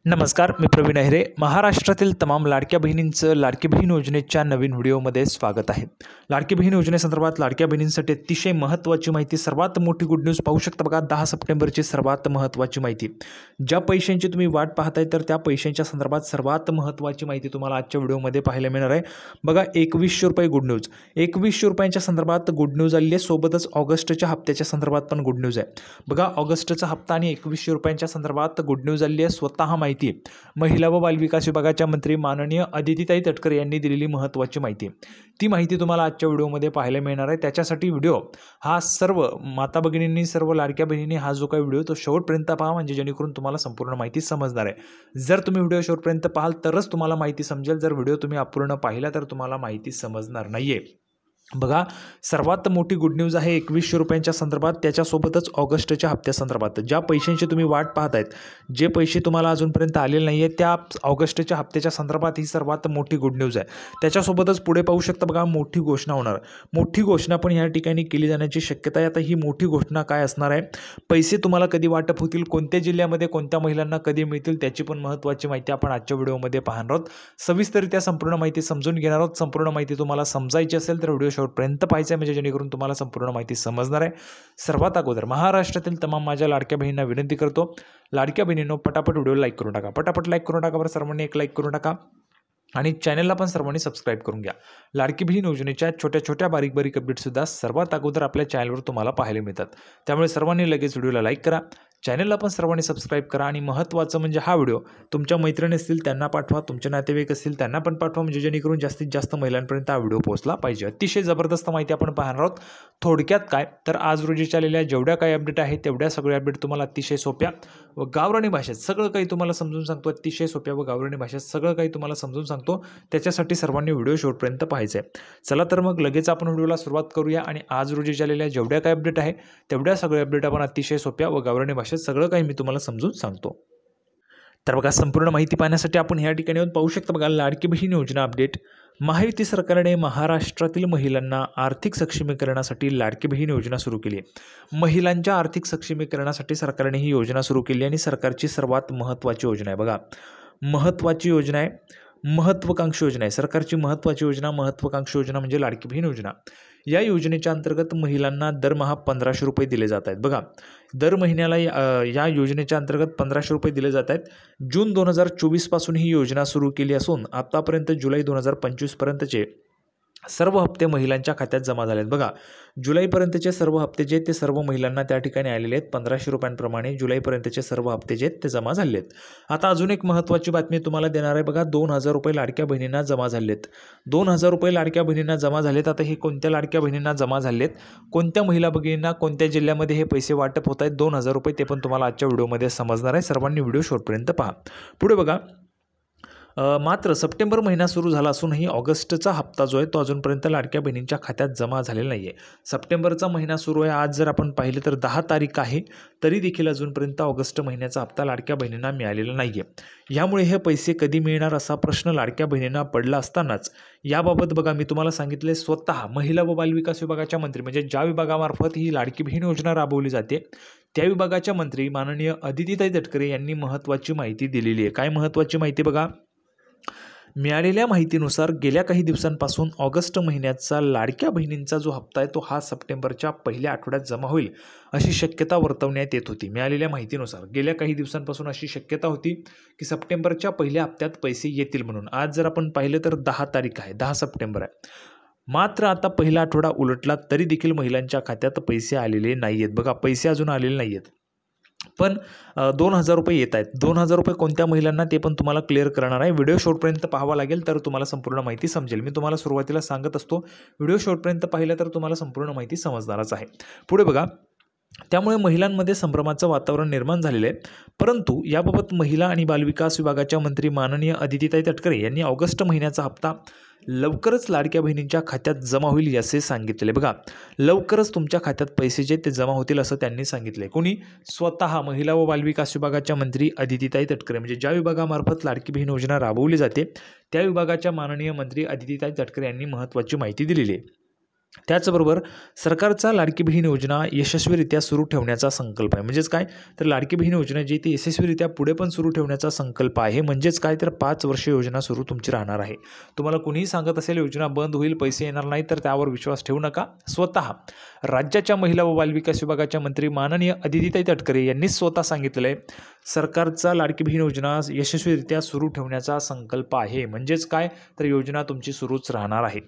नमस्कार, मी प्रवीण अहिरे. महाराष्ट्रातील तमाम लाडक्या बहिणींचं लाडकी बहीण योजनेच्या नवीन व्हिडिओमध्ये स्वागत आहे. लाडकी बहीण योजनेसंदर्भात लाडक्या बहिणींसाठी अतिशय महत्त्वाची माहिती, सर्वात मोठी गुड न्यूज पाहू शकता बघा. 10 सप्टेंबरची सर्वात महत्त्वाची माहिती. ज्या पैशांची तुम्ही वाट पाहताय तर त्या पैशांच्या संदर्भात सर्वात महत्त्वाची माहिती तुम्हाला आजच्या व्हिडिओमध्ये पाहायला मिळणार आहे. बघा, 2100 रुपये गुड न्यूज. 2100 रुपयांच्या संदर्भात गुड न्यूज आली आहे. सोबतच ऑगस्टच्या हप्त्याच्या संदर्भात पण गुड न्यूज आहे. बघा, ऑगस्टचा हप्ता आणि 2100 रुपयांच्या संदर्भात गुड न्यूज आली आहे. स्वतः माहिती महिला व बालविकास विभागाच्या मंत्री माननीय अदितीताई तटकरे यांनी दिलेली महत्त्वाची माहिती. ती माहिती तुम्हाला आजच्या व्हिडिओमध्ये पाहायला मिळणार आहे. त्याच्यासाठी व्हिडिओ हा सर्व माता भगिनींनी, सर्व लाडक्या बहिणींनी हा जो काही व्हिडिओ तो शेवटपर्यंत पहा, म्हणजे जेणेकरून तुम्हाला संपूर्ण माहिती समजणार आहे. जर तुम्ही व्हिडिओ शेवटपर्यंत पाहाल तरच तुम्हाला माहिती समजेल. जर व्हिडिओ तुम्ही अपूर्ण पाहिला तर तुम्हाला माहिती समजणार नाहीये. बघा, सर्वात मोठी गुड न्यूज आहे 2100 रुपयांच्या संदर्भात. त्याच्यासोबतच ऑगस्टच्या हप्त्यासंदर्भात ज्या पैशांची तुम्ही वाट पाहतायत, जे पैसे तुम्हाला अजूनपर्यंत आलेले नाही आहेत, त्या ऑगस्टच्या हप्त्याच्या संदर्भात ही सर्वात मोठी गुड न्यूज आहे. त्याच्यासोबतच पुढे पाहू शकता बघा, मोठी घोषणा होणार. मोठी घोषणा पण या ठिकाणी केली जाण्याची शक्यता आहे. आता ही मोठी घोषणा काय असणार आहे, पैसे तुम्हाला कधी वाटप होतील, कोणत्या जिल्ह्यामध्ये कोणत्या महिलांना कधी मिळतील, त्याची पण महत्त्वाची माहिती आपण आजच्या व्हिडिओमध्ये पाहणार आहोत. सविस्तररित्या संपूर्ण माहिती समजून घेणार आहोत. संपूर्ण माहिती तुम्हाला समजायची असेल तर व्हिडिओ शेवटपर्यंत पाहायचं आहे, म्हणजे जेणेकरून तुम्हाला संपूर्ण माहिती समजणार आहे. सर्वात अगोदर महाराष्ट्रातील तमाम माझ्या लाडक्या बहिणींना विनंती करतो, लाडक्या बहिणींनो पटापट व्हिडिओ लाईक करून टाका. पटापट लाईक करून टाका बरं, सर्वांनी एक लाईक करून टाका आणि चॅनलला पण सर्वांनी सबस्क्राईब करून घ्या. लाडकी बहीण योजनेच्या छोट्या छोट्या बारीक बारीक अपडेटसुद्धा सर्वात अगोदर आपल्या चॅनलवर तुम्हाला पाहायला मिळतात. त्यामुळे सर्वांनी लगेच व्हिडिओला लाईक करा, चॅनलला पण सर्वांनी सबस्क्राईब करा आणि महत्त्वाचं म्हणजे हा व्हिडिओ तुमच्या मैत्रिणी असतील त्यांना पाठवा, तुमचे नातेवाईक असतील त्यांना पण पाठवा, म्हणजे जेणेकरून जास्तीत जास्त महिलांपर्यंत हा व्हिडिओ पोहोचला पाहिजे. अतिशय जबरदस्त माहिती आपण पाहणार आहोत. थोडक्यात काय तर आज रोजी चाललेल्या जेवढ्या काही अपडेट आहेत तेवढ्या सगळ्या अपडेट तुम्हाला अतिशय सोप्या व गावरानी भाषेत सगळं काही तुम्हाला समजून सांगतो. अतिशय सोप्या व गावरानी भाषेत सगळं काही तुम्हाला समजून सांगतो. त्याच्यासाठी सर्वांनी व्हिडिओ शेवटपर्यंत पाहायचं आहे. चला तर मग लगेच आपण व्हिडिओला सुरुवात करूया आणि आज रोजी चाललेल्या जेवढ्या काही अपडेट आहे तेवढ्या सगळ्या अपडेट आपण अतिशय सोप्या व गावरानी भाषेत सगळं काही मी तुम्हाला समजून सांगतो. तर बघा, संपूर्ण माहिती पाहण्यासाठी आपण या ठिकाणी पाहू शकता बघा, लाडकी बहीण योजना अपडेट. महायुती सरकारने महाराष्ट्रातील महिलांना आर्थिक सक्षमीकरणासाठी लाडकी बहीण योजना सुरू केली आहे. महिलांच्या आर्थिक सक्षमीकरणासाठी सरकारने ही योजना सुरू केली आणि सरकारची सर्वात महत्त्वाची योजना आहे. बघा, महत्त्वाची योजना आहे, महत्त्वाकांक्षी योजना आहे. सरकारची महत्त्वाची योजना, महत्त्वाकांक्षी योजना म्हणजे लाडकी बहीण योजना. या योजनेच्या अंतर्गत महिलांना दरमहा 1500 रुपये दिले जात आहेत. बघा, दर महिन्याला या योजनेच्या अंतर्गत 1500 रुपये दिले जात आहेत. जून 2024 पासून ही योजना सुरू केली असून आतापर्यंत जुलै 2025 पर्यंतचे सर्व हप्ते महिलांच्या खात्यात जमा झाले आहेत. बघा, जुलैपर्यंतचे सर्व हप्ते जे ते सर्व महिलांना त्या ठिकाणी आलेले आहेत. 1500 रुपयांप्रमाणे जुलैपर्यंतचे सर्व हप्ते जे ते जमा झाले आहेत. आता अजून एक महत्त्वाची बातमी तुम्हाला देणार आहे. बघा, 2000 रुपये लाडक्या बहिणींना जमा झाले आहेत. 2000 रुपये लाडक्या बहिणींना जमा झालेत. आता हे कोणत्या लाडक्या बहिणींना जमा झालेत, कोणत्या महिला भगिनींना कोणत्या जिल्ह्यामध्ये हे पैसे वाटप होत आहेत 2000 रुपये, ते पण तुम्हाला आजच्या व्हिडिओमध्ये समजणार आहे. सर्वांनी व्हिडिओ शेवटपर्यंत पहा. पुढे बघा, मात्र सप्टेंबर महिना सुरू झाला असूनही ऑगस्टचा हप्ता जो आहे तो अजूनपर्यंत लाडक्या बहिणींच्या खात्यात जमा झालेला नाही आहे. सप्टेंबरचा महिना सुरू आहे, आज जर आपण पाहिलं तर 10 तारीख आहे, तरी देखील अजूनपर्यंत ऑगस्ट महिन्याचा हप्ता लाडक्या बहिणींना मिळालेला नाही आहे. यामुळे हे पैसे कधी मिळणार असा प्रश्न लाडक्या बहिणींना पडला असतानाच याबाबत बघा, मी तुम्हाला सांगितले, स्वतः महिला व बालविकास विभागाच्या मंत्री, म्हणजे ज्या विभागामार्फत ही लाडकी बहीण योजना राबवली जाते त्या विभागाच्या मंत्री माननीय अदितीताई तटकरे यांनी महत्त्वाची माहिती दिलेली आहे. काय महत्त्वाची माहिती बघा, मिळालेल्या माहितीनुसार गेल्या काही दिवसांपासून ऑगस्ट महिन्याचा लाडक्या बहिणींचा जो हप्ता आहे तो हा सप्टेंबरच्या पहिल्या आठवड्यात जमा होईल अशी शक्यता वर्तवण्यात येत होती. मिळालेल्या माहितीनुसार गेल्या काही दिवसांपासून अशी शक्यता होती की सप्टेंबरच्या पहिल्या हप्त्यात पैसे येतील म्हणून. आज जर आपण पाहिलं तर 10 तारीख आहे, 10 सप्टेंबर आहे. मात्र आता पहिला आठवडा उलटला तरी देखील महिलांच्या खात्यात पैसे आलेले नाही आहेत. बघा, पैसे अजून आलेले नाही आहेत, पण 2000 रुपये येत आहेत. 2000 रुपये कोणत्या महिलांना ते पण तुम्हाला क्लिअर करणार आहे. व्हिडिओ शेवटपर्यंत पाहावा लागेल तर तुम्हाला संपूर्ण माहिती समजेल. मी तुम्हाला सुरुवातीला सांगत असतो, व्हिडिओ शेवटपर्यंत पाहिलं तर तुम्हाला संपूर्ण माहिती समजणारच आहे. पुढे बघा, त्यामुळे महिलांमध्ये संभ्रमाचं वातावरण निर्माण झालेलं आहे. परंतु याबाबत महिला आणि बालविकास विभागाच्या मंत्री माननीय अदितीताई तटकरे यांनी ऑगस्ट महिन्याचा हप्ता लवकरच लाडक्या बहिणींच्या खात्यात जमा होईल असे सांगितले. बघा, लवकरच तुमच्या खात्यात पैसे जे ते जमा होतील असं त्यांनी सांगितले. कोणी? स्वतः महिला व बालविकास विभागाच्या मंत्री अदितीताई तटकरे, म्हणजे ज्या विभागामार्फत लाडकी बहीण योजना राबवली जाते त्या विभागाच्या माननीय मंत्री अदितीताई तटकरे यांनी महत्त्वाची माहिती दिलेली आहे. त्याचबरोबर सरकारचा लाडकी बहीण योजना यशस्वीरित्या सुरू ठेवण्याचा संकल्प आहे. म्हणजेच काय तर लाडकी बहीण योजना जी ती यशस्वीरित्या पुढे पण सुरू ठेवण्याचा संकल्प आहे. म्हणजेच काय तर 5 वर्ष योजना सुरू तुमची राहणार आहे. तुम्हाला कुणीही सांगत असेल योजना बंद होईल, पैसे येणार नाही, तर त्यावर विश्वास ठेवू नका. स्वतः राज्याच्या महिला व बालविकास विभागाच्या मंत्री माननीय अदितीताई तटकरे यांनीच स्वतः सांगितलेलं आहे, सरकारचा लाडकी बहीण योजना यशस्वीरित्या सुरू ठेवण्याचा संकल्प आहे. म्हणजेच काय तर योजना तुमची सुरूच राहणार आहे.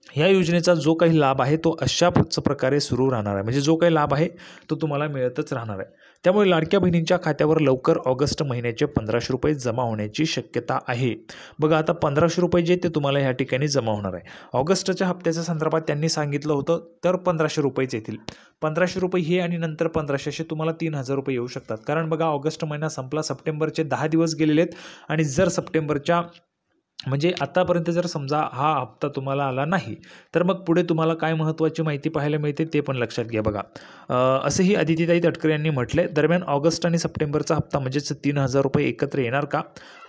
ह्या योजनेचा जो काही लाभ आहे तो अशाच प्रकारे सुरू राहणार आहे. म्हणजे जो काही लाभ आहे तो तुम्हाला मिळतच राहणार आहे. त्यामुळे लाडक्या बहिणींच्या खात्यावर लवकर ऑगस्ट महिन्याचे 1500 रुपये जमा होण्याची शक्यता आहे. बघा आता 1500 रुपये जे ते तुम्हाला ह्या ठिकाणी जमा होणार आहे. ऑगस्टच्या हप्त्याच्या संदर्भात त्यांनी सांगितलं होतं तर 1500 रुपयेच येतील. 1500 रुपये हे आणि नंतर 1500 असे तुम्हाला 3000 रुपये येऊ शकतात. कारण बघा ऑगस्ट महिना संपला, सप्टेंबरचे 10 दिवस गेलेले आहेत आणि जर सप्टेंबरच्या म्हणजे आतापर्यंत जर समजा हा हप्ता तुम्हाला आला नाही तर मग पुढे तुम्हाला काय महत्त्वाची माहिती पाहायला मिळते ते पण लक्षात घ्या. बघा असंही अदितीताई तटकरे यांनी म्हटले, दरम्यान ऑगस्ट आणि सप्टेंबरचा हप्ता म्हणजेच 3000 रुपये एकत्र येणार का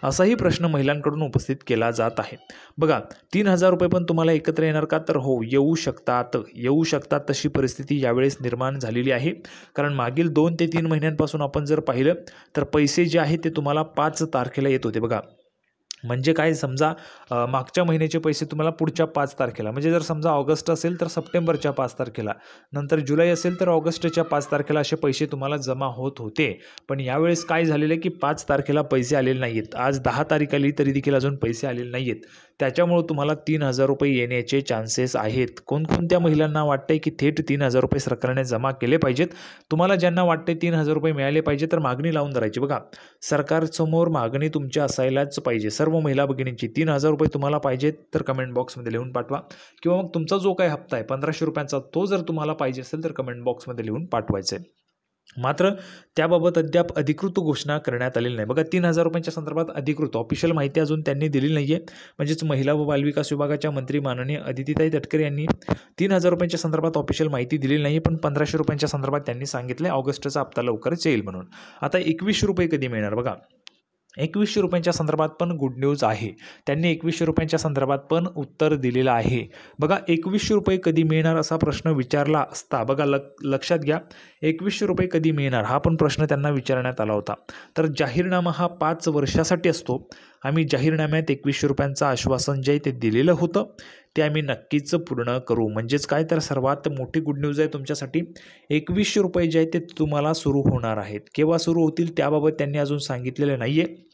असाही प्रश्न महिलांकडून उपस्थित केला जात आहे. बघा 3000 रुपये पण तुम्हाला एकत्र येणार का तर हो येऊ शकतात तशी परिस्थिती यावेळेस निर्माण झालेली आहे. कारण मागील 2 ते 3 महिन्यांपासून आपण जर पाहिलं तर पैसे जे आहेत ते तुम्हाला 5 तारखेला येत होते. बघा म्हणजे काय समजा मागच्या महिन्याचे पैसे तुम्हाला पुढच्या 5 तारखेला, म्हणजे जर समजा ऑगस्ट असेल तर सप्टेंबरच्या 5 तारखेला, नंतर जुलै असेल तर ऑगस्टच्या 5 तारखेला असे पैसे तुम्हाला जमा होत होते. पण यावेळेस काय झालेलं आहे की 5 तारखेला पैसे आलेले नाही आहेत. आज 10 तारीख आली तरी देखील अजून पैसे आलेले नाही आहेत. त्याच्यामुळे तुम्हाला 3000 रुपये येण्याचे चान्सेस आहेत. कोणकोणत्या महिलांना वाटतंय की थेट 3000 रुपये सरकारने जमा केले पाहिजेत? तुम्हाला ज्यांना वाटते 3000 रुपये मिळाले पाहिजे तर मागणी लावून धरायची. बघा सरकारसमोर मागणी तुमची असायलाच पाहिजे. सर्व महिला भगिनींची 3000 रुपये तुम्हाला पाहिजेत तर कमेंट बॉक्समध्ये लिहून पाठवा. किंवा मग तुमचा जो काही हप्ता आहे 1500 रुपयांचा तो जर तुम्हाला पाहिजे असेल तर कमेंट बॉक्समध्ये लिहून पाठवायचं आहे. मात्र त्याबाबत अद्याप अधिकृत घोषणा करण्यात आलेली नाही. बघा 3000 रुपयांच्या संदर्भात अधिकृत ऑफिशियल माहिती अजून त्यांनी दिलेली नाही आहे. म्हणजेच महिला व बालविकास विभागाच्या मंत्री माननीय अदितीताई तटकरे यांनी 3000 रुपयांच्या संदर्भात ऑफिशियल माहिती दिलेली नाही, पण 1500 रुपयांच्या संदर्भात त्यांनी सांगितले ऑगस्टचा हप्ता लवकरच येईल म्हणून. आता 2100 रुपये कधी मिळणार? बघा 2100 रुपयांच्या संदर्भात पण गुड न्यूज आहे. त्यांनी 2100 रुपयांच्या संदर्भात पण उत्तर दिलेलं आहे. बघा 2100 रुपये कधी मिळणार असा प्रश्न विचारला असता, बघा लक्षात घ्या 2100 रुपये कधी मिळणार हा पण प्रश्न त्यांना विचारण्यात आला होता. तर जाहीरनामा हा 5 वर्षासाठी असतो. आम्ही जाहीरनाम्यात 2100 रुपयांचं आश्वासन जे आहे ते दिलेलं होतं ते आम्ही नक्कीच पूर्ण करू. म्हणजेच काय तर सर्वात मोठी गुड न्यूज आहे तुमच्यासाठी. 2100 रुपये जे आहेत ते तुम्हाला सुरू होणार आहेत. केव्हा सुरू होतील त्याबाबत त्यांनी अजून सांगितलेलं नाही आहे,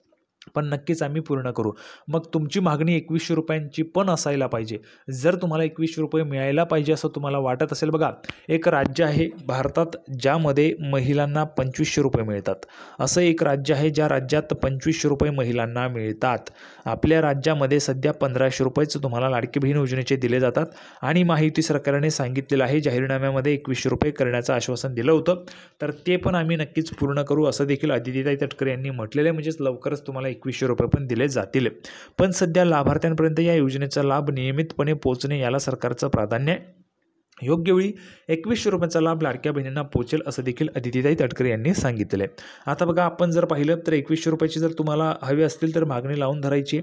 पण नक्कीच आम्ही पूर्ण करू. मग तुमची मागणी 2100 रुपयांची पण असायला पाहिजे. जर तुम्हाला 2100 रुपये मिळायला पाहिजे असं तुम्हाला वाटत असेल, बघा एक राज्य आहे भारतात ज्यामध्ये महिलांना 2500 रुपये मिळतात. असं एक राज्य आहे ज्या राज्यात 2500 रुपये महिलांना मिळतात. आपल्या राज्यामध्ये सध्या 1500 रुपयेच तुम्हाला लाडकी बहीण योजनेचे दिले जातात आणि महायुती सरकारने सांगितलेलं आहे जाहीरनाम्यामध्ये 2100 रुपये करण्याचं आश्वासन दिलं होतं, तर ते पण आम्ही नक्कीच पूर्ण करू असं देखील अदितीताई तटकरे यांनी म्हटलेलं आहे. म्हणजेच लवकरच तुम्हाला 2100 रुपये पण दिले जातील. पण सध्या लाभार्थ्यांपर्यंत या योजनेचा लाभ नियमितपणे पोहोचणे याला सरकारचं प्राधान्य आहे. योग्य वेळी 2100 रुपयांचा लाभ लाडक्या बहिणींना पोहोचेल असं देखील अदितीताई तटकरे यांनी सांगितलं आहे. आता बघा आपण जर पाहिलं तर 2100 रुपयाची जर तुम्हाला हवे असतील तर मागणी लावून धरायची.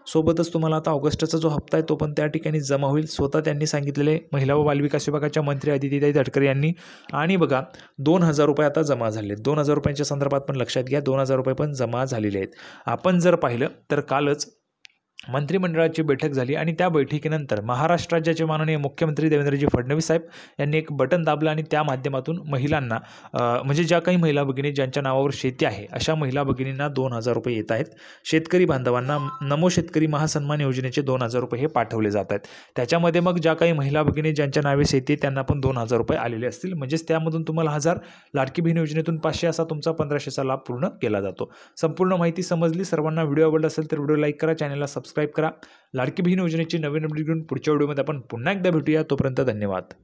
सोबतच तुम्हाला आता ऑगस्टचा जो हप्ता आहे तो पण त्या ठिकाणी जमा होईल. स्वतः त्यांनी सांगितलेले महिला व बालविकास विभागाच्या मंत्री अदितीताई तटकरे यांनी. आणि बघा 2000 रुपये आता जमा झाले. 2000 रुपयांच्या संदर्भात पण लक्षात घ्या 2000 रुपये पण जमा झालेले आहेत. आपण जर पाहिलं तर कालच मंत्रिमंडळाची बैठक झाली आणि त्या बैठकीनंतर महाराष्ट्र राज्याचे माननीय मुख्यमंत्री देवेंद्रजी फडणवीस साहेब यांनी एक बटन दाबलं आणि त्या माध्यमातून महिलांना म्हणजे ज्या काही महिला भगिनी ज्यांच्या नावावर शेती आहे अशा महिला भगिनींना 2000 रुपये येत आहेत. शेतकरी बांधवांना नमो शेतकरी महासन्मान योजनेचे 2000 रुपये हे पाठवले जात आहेत. त्याच्यामध्ये मग ज्या काही महिला भगिनी ज्यांच्या नावे शेती त्यांना पण 2000 रुपये आलेले असतील. म्हणजेच त्यामधून तुम्हाला 1000 लाडकी बहीण योजनेतून 500 असा तुमचा 1500चा लाभ पूर्ण केला जातो. संपूर्ण माहिती समजली. सर्वांना व्हिडिओ आवडला असेल तर व्हिडिओ लाईक करा, चॅनलला सबस्क्राईब करा. लाडकी बहीण योजनेची नवीन अपडेट घेऊन पुढच्या व्हिडिओमध्ये आपण पुन्हा एकदा भेटूया. तोपर्यंत धन्यवाद.